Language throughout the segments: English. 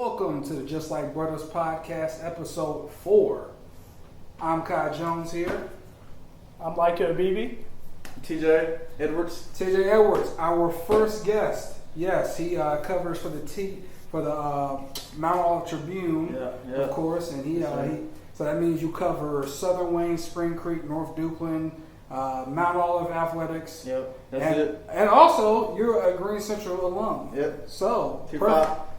Welcome to the Just Like Bruddas podcast, episode 4. I'm Kai Jones here. I'm Micah Abibi. TJ Edwards. TJ Edwards, our first guest. Yes, he covers for the Mount Olive Tribune, of course, and so that means you cover Southern Wayne, Spring Creek, North Duplin, Mount Olive Athletics. Yep, that's it. And also, you're a Green Central alum. Yep. So,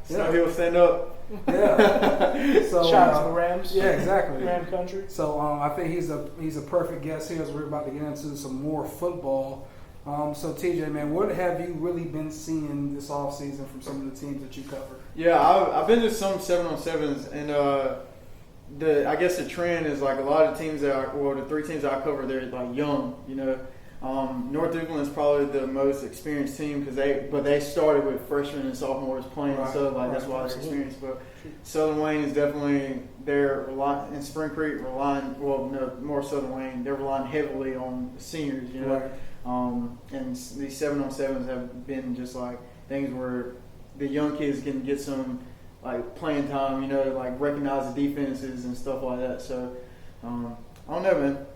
Snow Hill, stand up. Yeah. So shout out to the Rams. Yeah, exactly. Ram country. So I think he's a perfect guest here as we're about to get into some more football. So TJ, man, what have you really been seeing this offseason from some of the teams that you cover? Yeah, I've been to some 7-on-7s, and I guess the trend is like a lot of teams the 3 teams that I cover, they're like young, you know. North Duplin is probably the most experienced team because they started with freshmen and sophomores playing, that's why they're experienced. But Southern Wayne is definitely in Spring Creek more Southern Wayne. They're relying heavily on seniors, you know. Right. And these 7-on-7s have been just like things where the young kids can get some like playing time, you know, like recognize the defenses and stuff like that. So I don't know, man.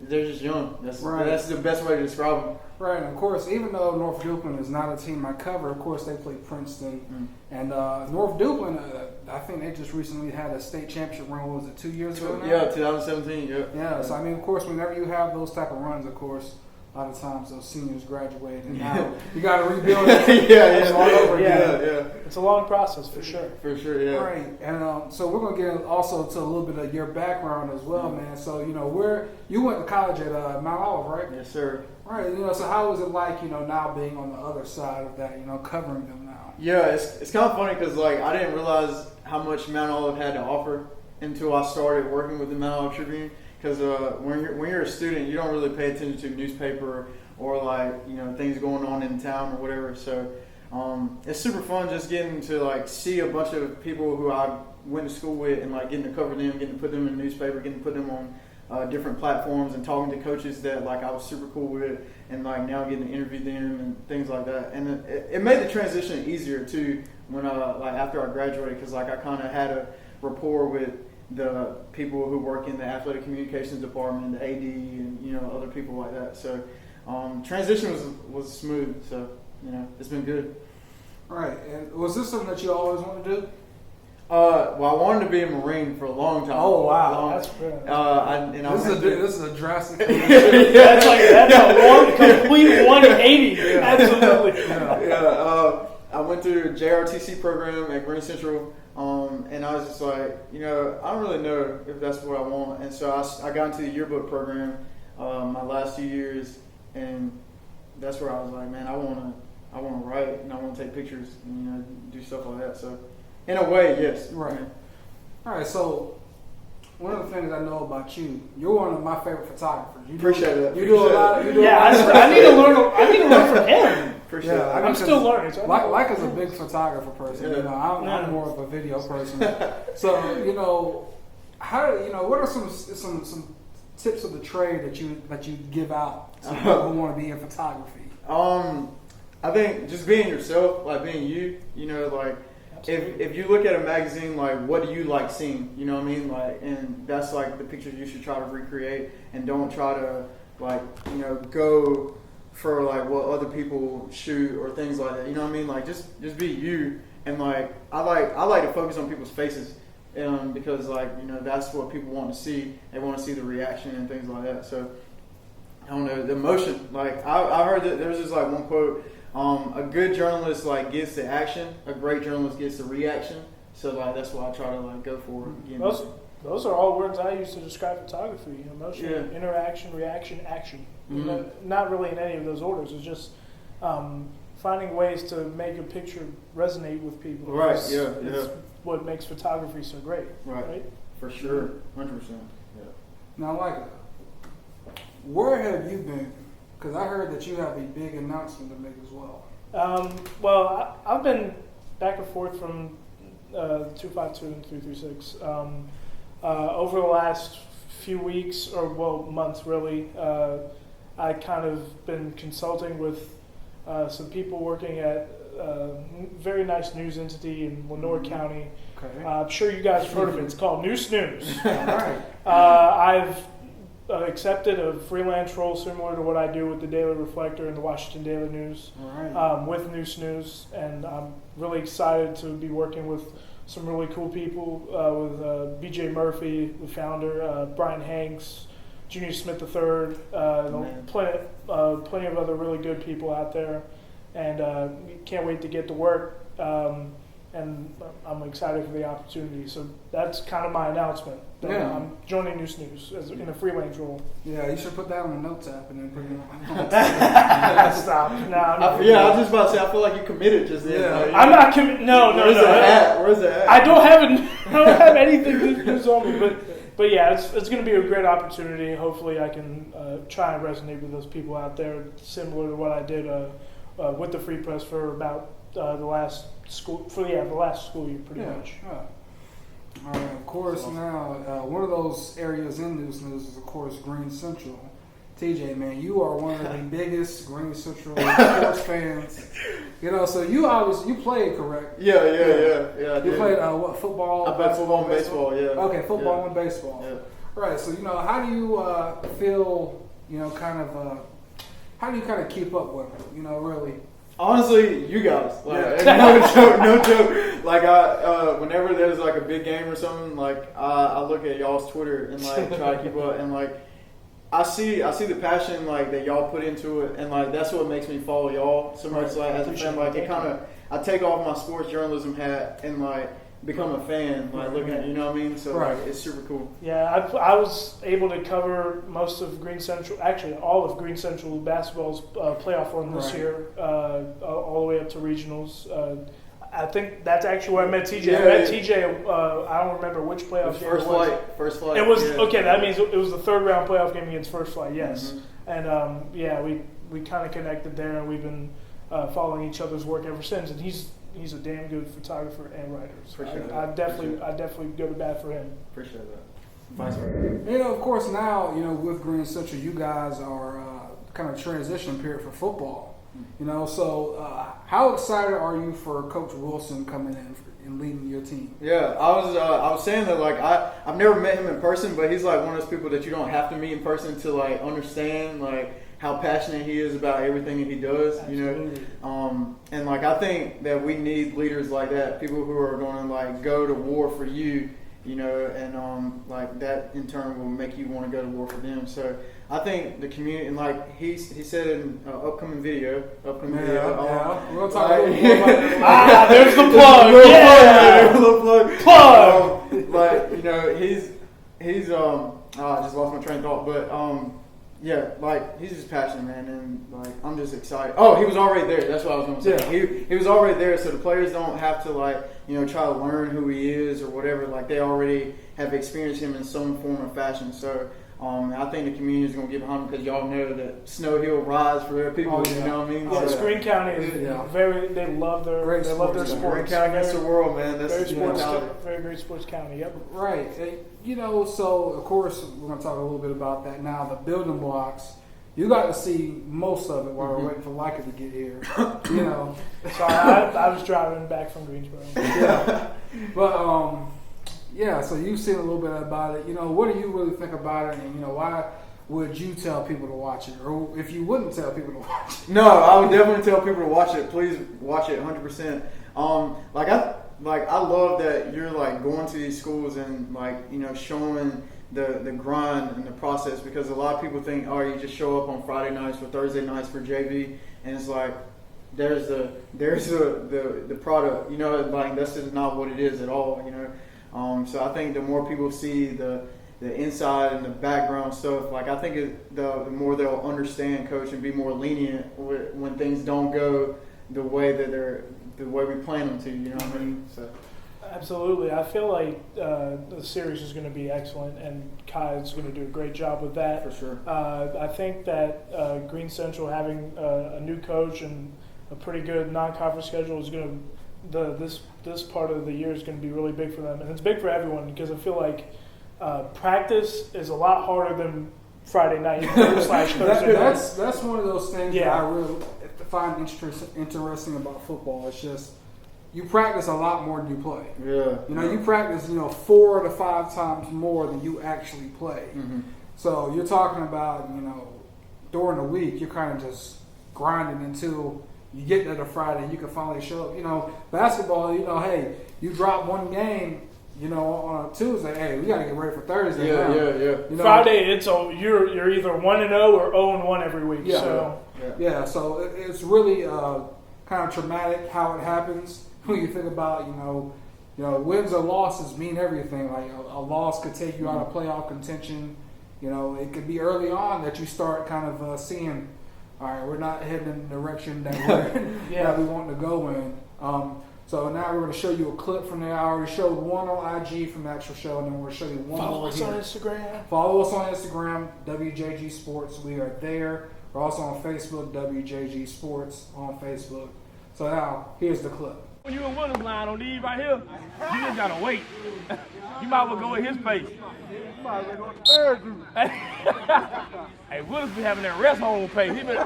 They're just young. That's the best way to describe them. Right, and of course, even though North Duplin is not a team I cover, of course they play Princeton. And North Duplin, I think they just recently had a state championship run. What was it, 2 years ago now? Yeah, 2017, yeah. Yeah, so I mean, of course, whenever you have those type of runs, of course, a lot of times those seniors graduate, and now you got to rebuild it all over again. Yeah. It's a long process for sure. For sure, yeah. Right, and so we're gonna get also to a little bit of your background as well, man. So you went to college at Mount Olive, right? Yes, sir. Right, so how was it like, now being on the other side of that, covering them now? Yeah, it's kind of funny because like I didn't realize how much Mount Olive had to offer until I started working with the Mount Olive Tribune. Because when you're a student, you don't really pay attention to newspaper or like things going on in town or whatever. So it's super fun just getting to like see a bunch of people who I went to school with and like getting to cover them, getting to put them in the newspaper, getting to put them on different platforms and talking to coaches that like I was super cool with, and like now getting to interview them and things like that. And it made the transition easier too when after I graduated, because like I kind of had a rapport with the people who work in the athletic communications department, the AD, and other people like that. So transition was smooth. So it's been good. Right. And was this something that you always wanted to do? Well, I wanted to be a Marine for a long time. Oh wow, that's good. This is a drastic. That's a complete 180. Absolutely. Yeah. I went through a JRTC program at Green Central. And I was just like, I don't really know if that's what I want. And so I got into the yearbook program my last 2 years, and that's where I was like, man, I want to write and I want to take pictures and do stuff like that. So in a way, yes. Right. All right. So one of the things I know about you, you're one of my favorite photographers. Appreciate that. You do a lot. I need to learn from him. I'm still learning. So like as a big photographer person, I'm more of a video person. So what are some tips of the trade that you give out to people who want to be in photography? I think just being yourself, like being you. Like if you look at a magazine, like what do you like seeing? You know what I mean? Like, and that's like the pictures you should try to recreate, and don't try to go for like what other people shoot or things like that. You know what I mean? Like just be you. And like I like to focus on people's faces, because that's what people want to see. They want to see the reaction and things like that. So I don't know, the emotion. Like I heard that there's just like one quote. A good journalist like gets the action. A great journalist gets the reaction. So like that's what I try to like go for. Those are all words I use to describe photography. Emotion, interaction, reaction, action. Not really in any of those orders. It's just finding ways to make a picture resonate with people. Right. It's what makes photography so great. Right. For sure. 100%. Yeah. Now, where have you been? Because I heard that you have a big announcement to make as well. Well, I've been back and forth from 252 and 336. Over the last few weeks, months really, I kind of been consulting with some people working at very nice news entity in Lenore County. Okay. I'm sure you guys have heard of it. It's called New Snooze. All right. I've accepted a freelance role similar to what I do with the Daily Reflector and the Washington Daily News with New Snooze, and I'm really excited to be working with some really cool people, with B.J. Murphy, the founder, Brian Hanks, Junior Smith III, plenty of other really good people out there, and can't wait to get to work. And I'm excited for the opportunity. So that's kind of my announcement. Yeah. I'm joining New Snooze in a freelance role. Yeah, you should put that on the notes app and then put it on. Stop. No, I was just about to say, I feel like you committed just then. Yeah. Like, I'm not committed. No. Where's the hat? Where's the hat? I don't have anything to do on me. But yeah, it's going to be a great opportunity. Hopefully I can try and resonate with those people out there, similar to what I did with the Free Press for about the last school year, pretty much. Yeah. All right. Of course, now one of those areas in News is, of course, Green Central. TJ, man, you are one of the biggest Green Central sports fans. So you played, correct? Yeah. I You played what, football? I played football and baseball. Yeah. Okay, football and baseball. Yeah. Right. So how do you feel? How do you kind of keep up with them? Really. Honestly, you guys, like, no joke. Like whenever there's like a big game or something, like I look at y'all's Twitter and like try to keep up, and like I see the passion like that y'all put into it, and like that's what makes me follow y'all so much. Like as a fan, like it kind of I take off my sports journalism hat and like become a fan, like looking at, you know what I mean? So like, it's super cool. Yeah, I was able to cover most of Green Central, actually all of Green Central basketball's playoff run this year, all the way up to regionals. I think that's actually where I met TJ. I met TJ. I don't remember which playoff game it was. First flight. It was okay. That means it was the third round playoff game against First Flight. Yes, and we kind of connected there, and we've been following each other's work ever since. And he's a damn good photographer and writer. So I definitely go to bat for him. Appreciate that. Of course, now with Green Central, you guys are kind of transition period for football. So how excited are you for Coach Wilson coming in and leading your team? Yeah, I was saying that like I've never met him in person, but he's like one of those people that you don't have to meet in person to like understand like how passionate he is about everything that he does. Absolutely. And like I think that we need leaders like that, people who are going to like go to war for you, and like that in turn will make you want to go to war for them. So I think the community, and like he said in upcoming video. We're gonna talk a little more about that. There's the plug. Plug. Like he's I just lost my train of thought, but yeah, like he's just passionate, man, and like I'm just excited. Oh, he was already there. That's what I was going to say. Yeah. He was already there, so the players don't have to like try to learn who he is or whatever. Like they already have experienced him in some form or fashion. So I think the community is going to get behind him because y'all know that Snow Hill rides for their people. You know what I mean? Yeah, Green County is They love their sports. Green County against the world, man. That's very great sports county. Yep. Right. So of course we're going to talk a little bit about that now. The building blocks. You got to see most of it while we're waiting for Leica to get here. Sorry, I was driving back from Greensboro. Yeah. But so you've seen a little bit about it. What do you really think about it, and why would you tell people to watch it, or if you wouldn't tell people to watch it? No, I would definitely tell people to watch it. Please watch it 100%. I love that you're like going to these schools and like showing the grind and the process, because a lot of people think, oh, you just show up on Friday nights or Thursday nights for JV, and it's like there's the product. Like that's just not what it is at all. So I think the more people see the inside and the background stuff, like I think the more they'll understand Coach and be more lenient when things don't go the way we plan them to. You know what I mean? So. Absolutely. I feel like the series is going to be excellent, and Kai is going to do a great job with that. For sure. I think that Green Central having a new coach and a pretty good non-conference schedule is going to this part of the year is going to be really big for them, and it's big for everyone because I feel like practice is a lot harder than Friday night / Thursday night. That's one of those things that I really find interesting about football. It's just you practice a lot more than you play. Yeah. You practice 4 to 5 times more than you actually play. Mm-hmm. So you're talking about during the week you're kind of just grinding until you get to the Friday, you can finally show up. Basketball, hey, you drop one game, on a Tuesday, hey, we got to get ready for Thursday. Yeah. Friday, you're either 1-0 or 0-1 every week. Yeah. So it's really kind of traumatic how it happens when you think about wins or losses mean everything. Like a loss could take you out of playoff contention. It could be early on that you start kind of seeing, all right, we're not heading in the direction that that we want to go in. So now we're going to show you a clip from there. I already showed one on IG from the actual show, and then we're going to show you one Follow more us here. on Instagram. Follow us on Instagram, WJG Sports. We are there. We're also on Facebook, WJG Sports on Facebook. So now, here's the clip. When you in Willis line on these right here, you just gotta wait. You might as well go at his pace. Hey, Willis be having that rest home pace. He been,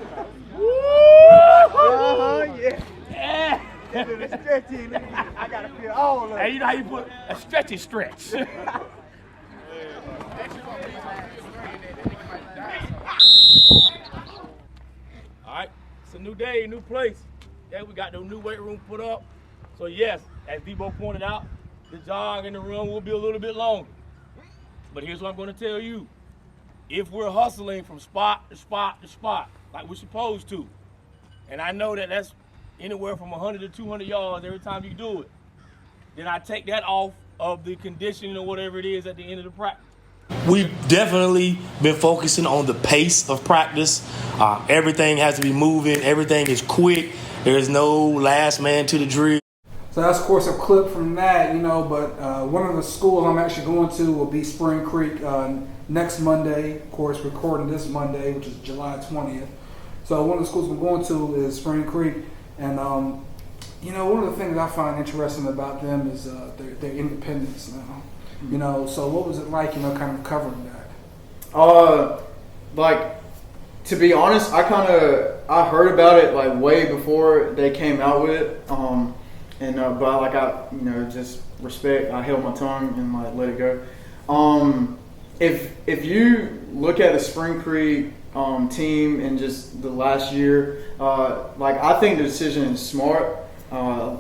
yeah. Stretchy, I gotta feel all of it. Hey, you know how you put a stretchy stretch. All right, it's a new day, new place. Yeah, we got the new weight room put up. So yes, as Debo pointed out, the jog and the run will be a little bit longer. But here's what I'm going to tell you. If we're hustling from spot to spot to spot, like we're supposed to, and I know that that's anywhere from 100 to 200 yards every time you do it, then I take that off of the conditioning or whatever it is at the end of the practice. We've definitely been focusing on the pace of practice. Everything has to be moving. Everything is quick. There's no last man to the drill. So that's, of course, a clip from that, but one of the schools I'm actually going to will be Spring Creek next Monday. Of course, recording this Monday, which is July 20th. So one of the schools I'm going to is Spring Creek. And, one of the things I find interesting about them is their independence now. So what was it like, kind of covering that? To be honest, I heard about it like way before they came out with it. But I just respect. I held my tongue and let it go. If you look at the Spring Creek team in just the last year, I think the decision is smart. Of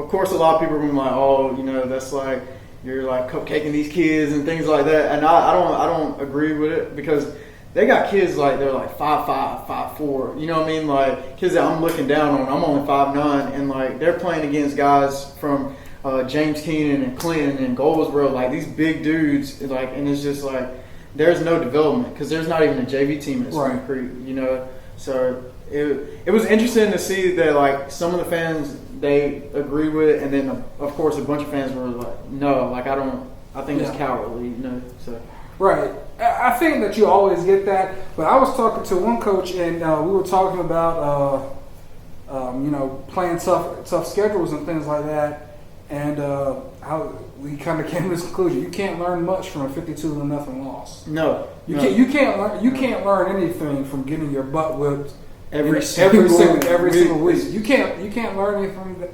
course, a lot of people are going to be like, oh, that's like you're like cupcaking these kids and things like that, and I don't agree with it because they got kids like they're like 5'5", 5'4", you know what I mean? Like kids that I'm looking down on. I'm only 5'9", and like they're playing against guys from James Keenan and Clinton and Goldsboro, like these big dudes, and it's just like there's no development because there's not even a JV team at Spring Creek, So it was interesting to see that like some of the fans they agree with it, and then of course a bunch of fans were like, no, I think it's cowardly, So. Right. I think that you always get that, but I was talking to one coach, and we were talking about, playing tough schedules and things like that, and how we kind of came to this conclusion: you can't learn much from a 52-0 loss. No, you can't learn anything from getting your butt whipped every single week. You can't learn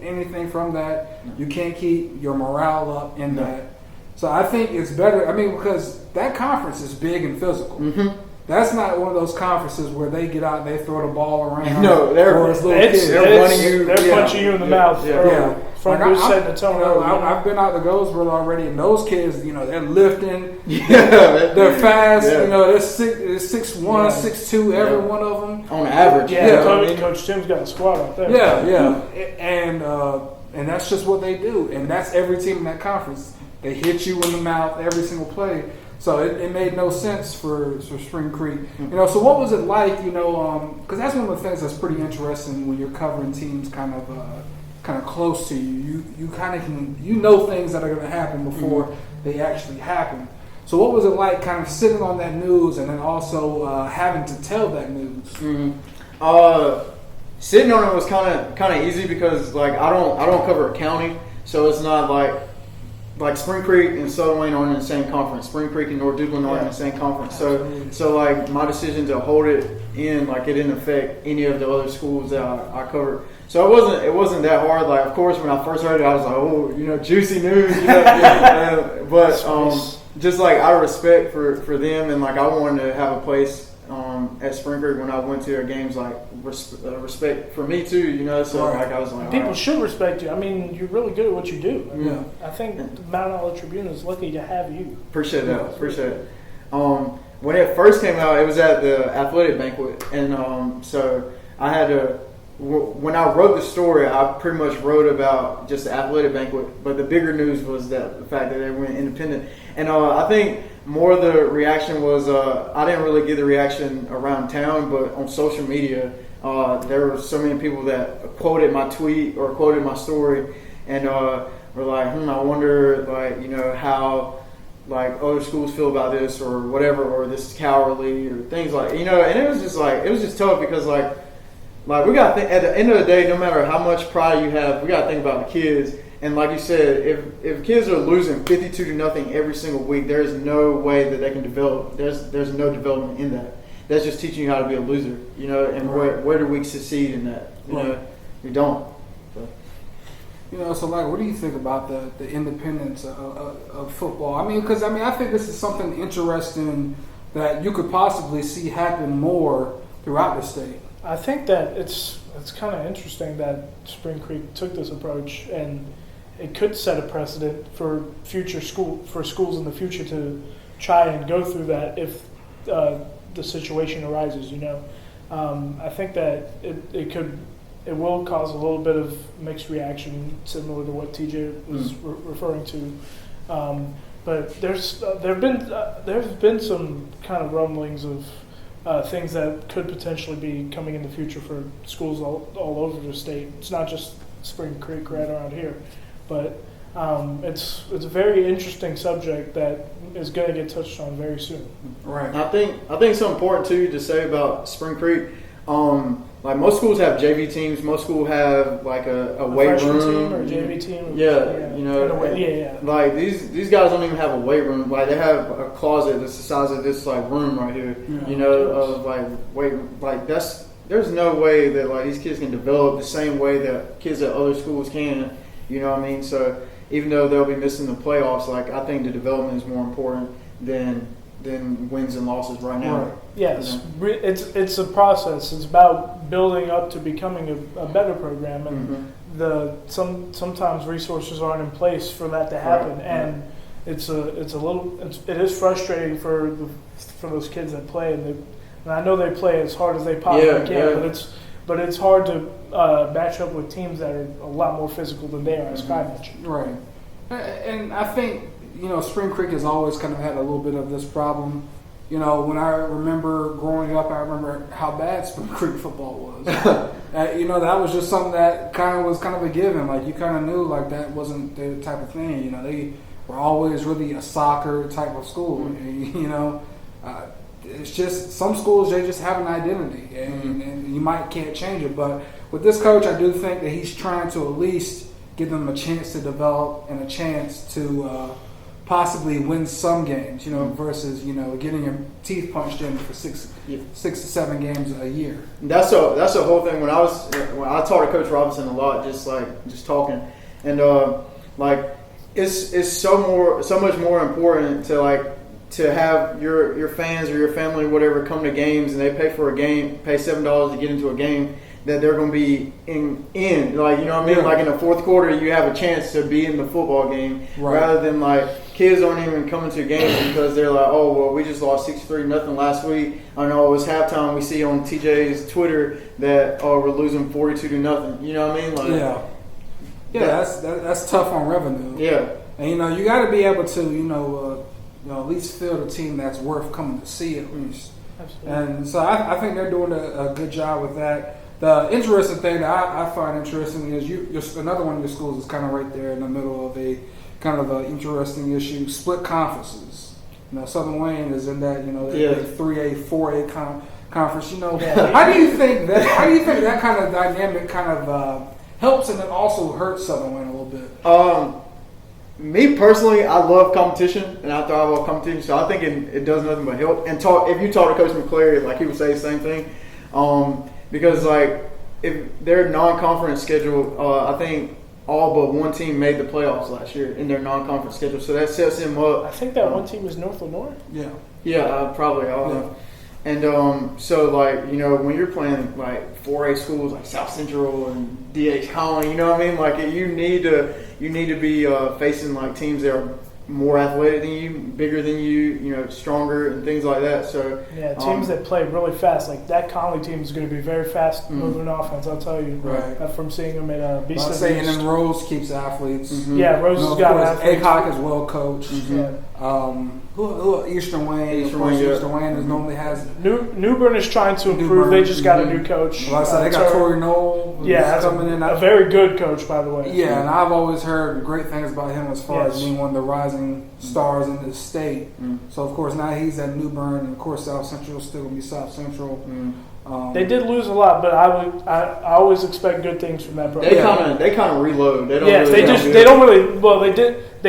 anything from that. No. You can't keep your morale up in that. So I think it's better. I mean, because that conference is big and physical. Mm-hmm. That's not one of those conferences where they get out and they throw the ball around. No, they're punching you in the mouth. Yeah. From setting the tone. I've been out to Goldsboro already, and those kids, they're lifting. They're fast. Yeah. They're 6'1", 6'2", every one of them on average. Coach Tim's got a squad out there. And that's just what they do, and that's every team in that conference. They hit you in the mouth every single play. So it made no sense for Spring Creek. So what was it like, because that's one of the things that's pretty interesting when you're covering teams kind of close to you. You kind of can, things that are going to happen before they actually happen. So what was it like kind of sitting on that news and then also having to tell that news? Sitting on it was kind of easy because like I don't cover a county, so it's not like like Spring Creek and Southern Wayne aren't in the same conference. Spring Creek and North Duplin aren't in the same conference. So like my decision to hold it in, like it didn't affect any of the other schools that I covered. So it wasn't that hard. Like, of course, when I first heard it, I was like, oh, juicy news. But just like out of respect for them, and like I wanted to have a place at Spring Creek when I went to their games, like respect for me too, So like I was like, people should respect you. I mean, you're really good at what you do. I think Mount Olive Tribune is lucky to have you. Appreciate it. When it first came out, it was at the athletic banquet, and so I had to. When I wrote the story, I pretty much wrote about just the athletic banquet, but the bigger news was that the fact that they went independent. And I think more of the reaction was, I didn't really get the reaction around town, but on social media, there were so many people that quoted my tweet or quoted my story, and were like, I wonder, like, how like other schools feel about this or whatever, or this is cowardly or things like, and it was just tough because like we got to think, at the end of the day, no matter how much pride you have, we got to think about the kids. And like you said, if kids are losing 52-0 every single week, there's no way that they can develop. There's no development in that. That's just teaching you how to be a loser, And where do we succeed in that? We don't. So like, what do you think about the independence of football? I mean, because I think this is something interesting that you could possibly see happen more throughout the state. I think that it's kind of interesting that Spring Creek took this approach, and it could set a precedent for schools in the future to try and go through that if the situation arises. I think that it will cause a little bit of mixed reaction, similar to what TJ was referring to. But there's been some kind of rumblings of things that could potentially be coming in the future for schools all over the state. It's not just Spring Creek right around here, but it's a very interesting subject that is going to get touched on very soon. Right. I think it's so important too to say about Spring Creek. Like most schools have JV teams. Most schools have like a weight room team or JV team. Yeah. Like these guys don't even have a weight room. Like they have a closet that's the size of this like room right here. Of like weight. Like there's no way that like these kids can develop the same way that kids at other schools can. You know what I mean? So even though they'll be missing the playoffs, like I think the development is more important than wins and losses right now. Right. Yes, it's a process. It's about building up to becoming a better program, and sometimes resources aren't in place for that to happen, and it is frustrating for those kids that play, and I know they play as hard as they possibly can, but it's hard to match up with teams that are a lot more physical than they are, as Kai mentioned. Right, and I think. Spring Creek has always kind of had a little bit of this problem. When I remember growing up, I remember how bad Spring Creek football was. That was just something that was kind of a given. Like, you kind of knew, like, that wasn't the type of thing. They were always really a soccer type of school. It's just some schools, they just have an identity, and you can't change it. But with this coach, I do think that he's trying to at least give them a chance to develop and a chance to possibly win some games, versus, getting your teeth punched in for 6 to 7 games a year. That's the whole thing. When I talked to Coach Robinson a lot, just talking, and it's so much more important to have your fans or your family or whatever come to games, and they pay for a game, pay $7 to get into a game, that they're going to be in like, you know what I mean? Like in the fourth quarter, you have a chance to be in the football game, rather than like kids aren't even coming to games because they're like, oh, well, we just lost 63-0 last week. I know it was halftime. We see on TJ's Twitter that, oh, we're losing 42-0. You know what I mean? Like, that's tough on revenue. Yeah, and you got to be able to at least field a team that's worth coming to see at least. Absolutely. And so I think they're doing a good job with that. The interesting thing that I find interesting is another one of your schools is kind of right there in the middle of a kind of an interesting issue: split conferences. Southern Wayne is in that 3A, 4A conference. How do you think that kind of dynamic kind of helps and it also hurts Southern Wayne a little bit? me personally, I love competition and I thrive off competition. So I think it does nothing but help. And if you talk to Coach McClary, like he would say the same thing, because like if their non-conference schedule, I think all but one team made the playoffs last year in their non-conference schedule. So that sets them up. I think that one team was North Lenore. Yeah. Yeah, probably. And so, like, you know, when you're playing, like, 4A schools like South Central and D.H. Collin, you know what I mean? Like, you need to be facing, like, teams that are more athletic than you, bigger than you know, stronger and things like that. So yeah, teams that play really fast. Like, that Conley team is going to be very fast-moving offense, I'll tell you. Right. From seeing them at BC. I'm saying, and then Rose keeps athletes. Mm-hmm. Yeah, Rose has got athletes. Acock is well coached. Mm-hmm. Yeah. Who Eastern Wayne? Eastern Wayne normally has. New Bern is trying to improve. They just got a new coach. Well, I said they got Tori Knoll. Yeah, coming in. A very good coach, by the way. Yeah, and I've always heard great things about him as far as being one of the rising stars in the state. So of course now he's at New Bern, and of course South Central is still gonna be South Central. They did lose a lot, but I always expect good things from that program. They kind of reload. They don't. Yes, really they don't really. Well, they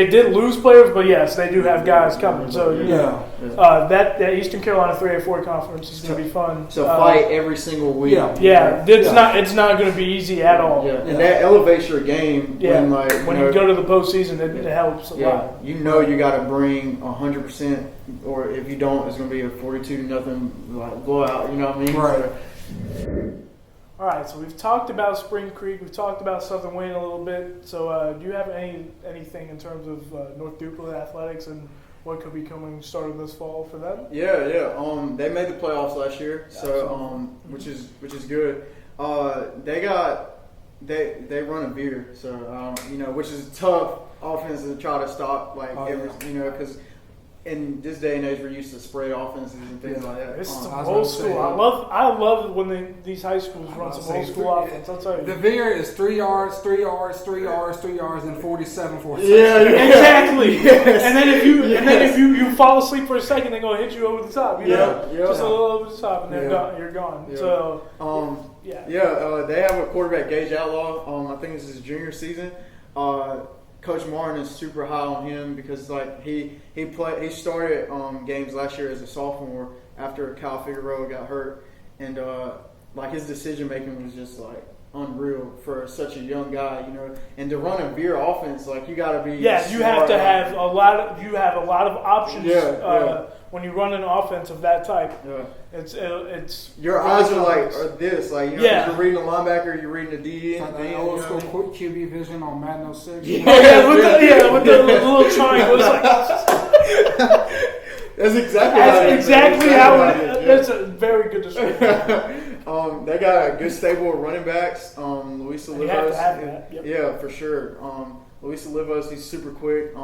did lose players, but yes, they do have guys coming. So that Eastern Carolina 3A4 conference is going to be fun. So fight every single week. It's not going to be easy at all. Yeah, and that elevates your game. Yeah, when you go to the postseason, it helps a lot. You know you got to bring 100%, or if you don't, it's going to be a 42-0 like blowout. You know what I mean? Right. All right, so we've talked about Spring Creek, we've talked about Southern Wayne a little bit. So, do you have anything in terms of North Duplin athletics and what could be coming starting this fall for them? Yeah. They made the playoffs last year, so which is good. They run a veer, so you know, which is tough offense to try to stop, like you know, because in this day and age, we're used to spread offenses and things like that. It's some old school. I love when these high schools run some old school offense. I'll tell you. The veer is 3 yards, 3 yards, 3 yards, 3 yards, and 47 for a second. Yeah, exactly. Yes. And then if you fall asleep for a second, they're gonna hit you over the top. You know, just a little over the top, and you're gone. Yeah. So they have a quarterback, Gage Outlaw. I think this is his junior season. Coach Martin is super high on him because like he started games last year as a sophomore after Kyle Figueroa got hurt, and like his decision making was just like unreal for such a young guy, you know. And to run a veer offense, like you got to be you have to have a lot of options. When you run an offense of that type, it's your eyes are this, like you know, you're reading a linebacker, you're reading a D. Like the old school QB vision on Madden 06. With the little triangle. That's exactly how that's a very good description. They got a good stable of running backs. Luis Olivos. You have to have that. Yep. Yeah, for sure. Luis Olivos, he's super quick.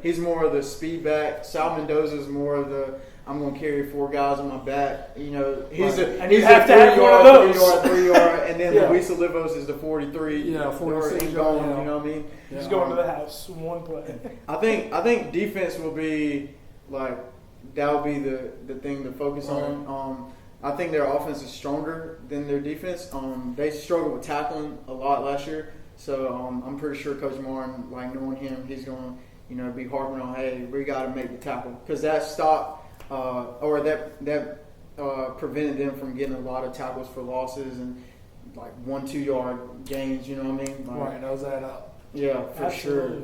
He's more of the speed back. Sal Mendoza is more of the I'm going to carry 4 guys on my back. You know, he's a 3 yard, 3 yard, and then Luis Olivos is the 43. Yeah, 46 he's going. You know what I mean? He's going to the house in one play. I think defense will be like that will be the thing to focus on. I think their offense is stronger than their defense. They struggled with tackling a lot last year, so I'm pretty sure Coach Martin, like knowing him, he's going to be harping on, hey, we got to make the tackle because that stopped that prevented them from getting a lot of tackles for losses and like 1-2 yard gains. You know what I mean? Like, right, those add up. Yeah, for sure.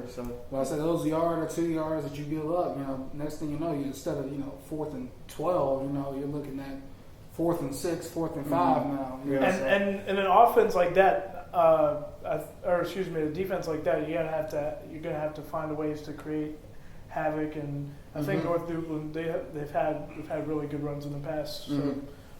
So, well, I said those yard or 2 yards that you give up, you know, next thing you know, instead of 4th and 12, you know, you're looking at 4th and 6, 4th and 5 now. You know, and an offense like that, a defense like that, you're gonna have to find ways to create havoc. And I think North Duplin, they've had really good runs in the past. So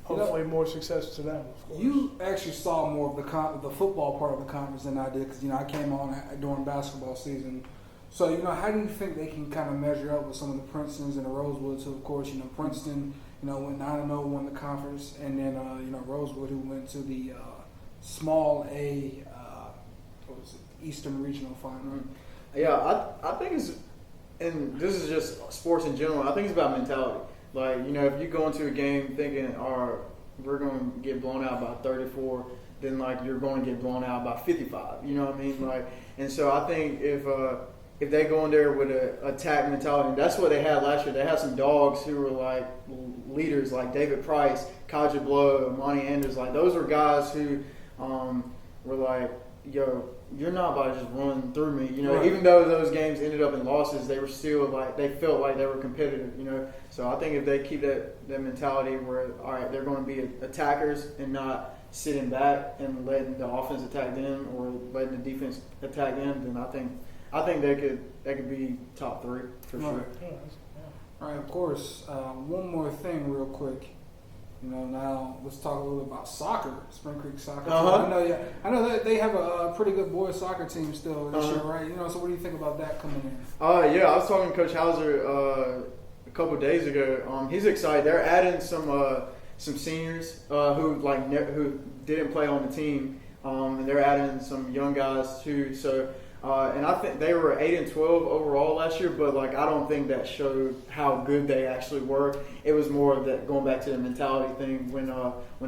hopefully more success to them. Of course. You actually saw more of the football part of the conference than I did because I came on during basketball season. So how do you think they can kind of measure up with some of the Princetons and the Rosewoods? Who, of course, Princeton, went 9-0, won the conference, and then Rosewood, who went to the small A, Eastern Regional Final. Yeah, I think it's, and this is just sports in general. I think it's about mentality. Like, if you go into a game thinking, we're going to get blown out by 34, then, like, you're going to get blown out by 55. You know what I mean? Like, and so I think if if they go in there with an attack mentality, and that's what they had last year. They had some dogs who were like leaders, like David Price, Kaja Blow, Monty Anders. Like those were guys who were like, yo, you're not about to just run through me. You know, right. Even though those games ended up in losses, they were still like, they felt like they were competitive, you know. So I think if they keep that mentality where, all right, they're going to be attackers and not sitting back and letting the offense attack them or letting the defense attack them, then I think they could be top 3 for sure. Yeah. All right, of course. One more thing, real quick. You know, now let's talk a little bit about soccer, Spring Creek soccer. Uh-huh. I know that they have a pretty good boys soccer team still this year, right? You know, so what do you think about that coming in? Yeah, I was talking to Coach Hauser a couple of days ago. He's excited. They're adding some seniors who didn't play on the team, and they're adding some young guys too. So. And I think they were 8-12 overall last year, but like I don't think that showed how good they actually were. It was more of that going back to the mentality thing when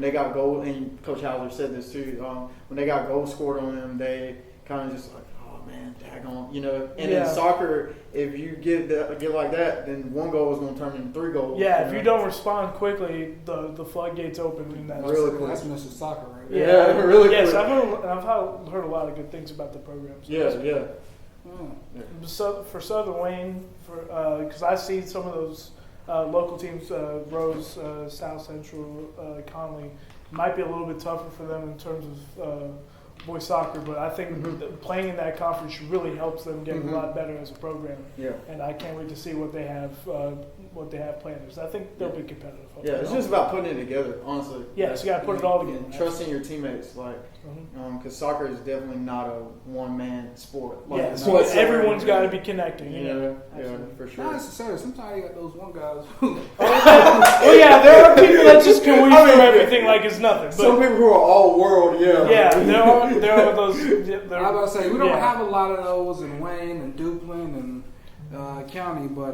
they got goal, and Coach Hauser said this too. When they got goals scored on them, they kind of just like, oh man, daggone, you know. And in soccer, if you get like that, then one goal is going to turn into 3 goals. Yeah, if you don't respond quickly, the floodgates open in that. Really quick. That's Mr. Soccer, right? Yeah, really. Yes, quick. I've heard a lot of good things about the program. So Yeah. So for Southern Wayne, because I see some of those local teams, Rose, South Central, Conley, might be a little bit tougher for them in terms of boys soccer, but I think playing in that conference really helps them get a lot better as a program. Yeah. And I can't wait to see what they have planned. Because I think they'll be competitive. Yeah, it's just about putting it together, honestly. Yes, you got to put it all together. And trusting your teammates, like, because soccer is definitely not a one-man sport. Like, yeah, so everyone's got to be connecting. Yeah, for sure. Not necessarily. Sometimes you got those one guys who. Well, yeah, there are people that just can weave through everything like it's nothing. But some people who are all world, yeah, there are those. I was about to say we don't have a lot of those in Wayne and Duplin and County, but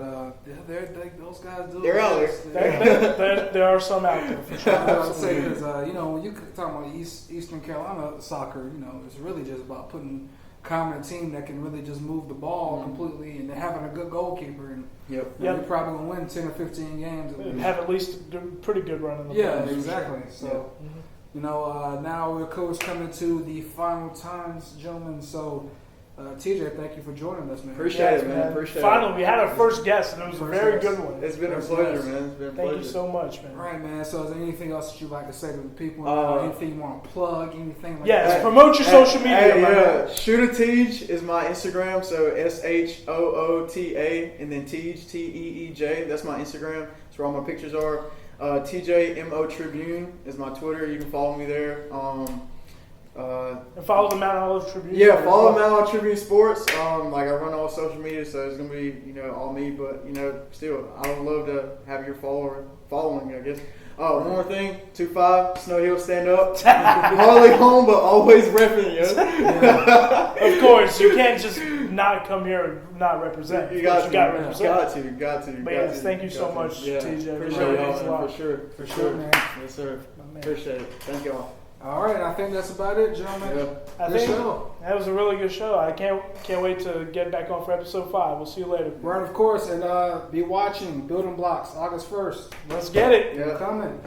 those guys do. They're out there. There are some out there for sure. I was say is, when you talk about Eastern Carolina soccer, it's really just about putting common team that can really just move the ball completely and having a good goalkeeper. And you're probably gonna win 10 or 15 games. Have at least a pretty good run in the playoffs. Yeah, exactly. So. Now we're coming to the final times, gentlemen. So, TJ, thank you for joining us, man. Appreciate it, man. Finally, we had our first guest, and it was a very good one. It's been a pleasure, man. It's been a pleasure. Thank you so much, man. All right, man. So, is there anything else that you'd like to say to the people? Anything you want to plug? Anything like that? Yes, promote your social media. Yeah, Shooter Teej is my Instagram. So SHOOTA and then Teej, TEEJ. That's my Instagram. That's where all my pictures are. TJMO Tribune is my Twitter. You can follow me there. And follow the Mount Olive Tribune. Yeah, follow Mount Olive Tribune Sports. I run all social media, so it's gonna be all me. But still, I would love to have your following. I guess. One more thing, 2-5 Snow Hill stand up. Hardly home, but always repping. Of course, you can't just not come here and not represent. You got to represent. Got to. But yes, thank you so much, TJ. Appreciate y'all, for sure, man. Yes, sir. Appreciate it. Thank y'all. All right, I think that's about it, gentlemen. Yeah. I think that was a really good show. I can't wait to get back on for episode 5. We'll see you later. Right, of course, and be watching Building Blocks August 1st. Let's get it. Yeah, coming.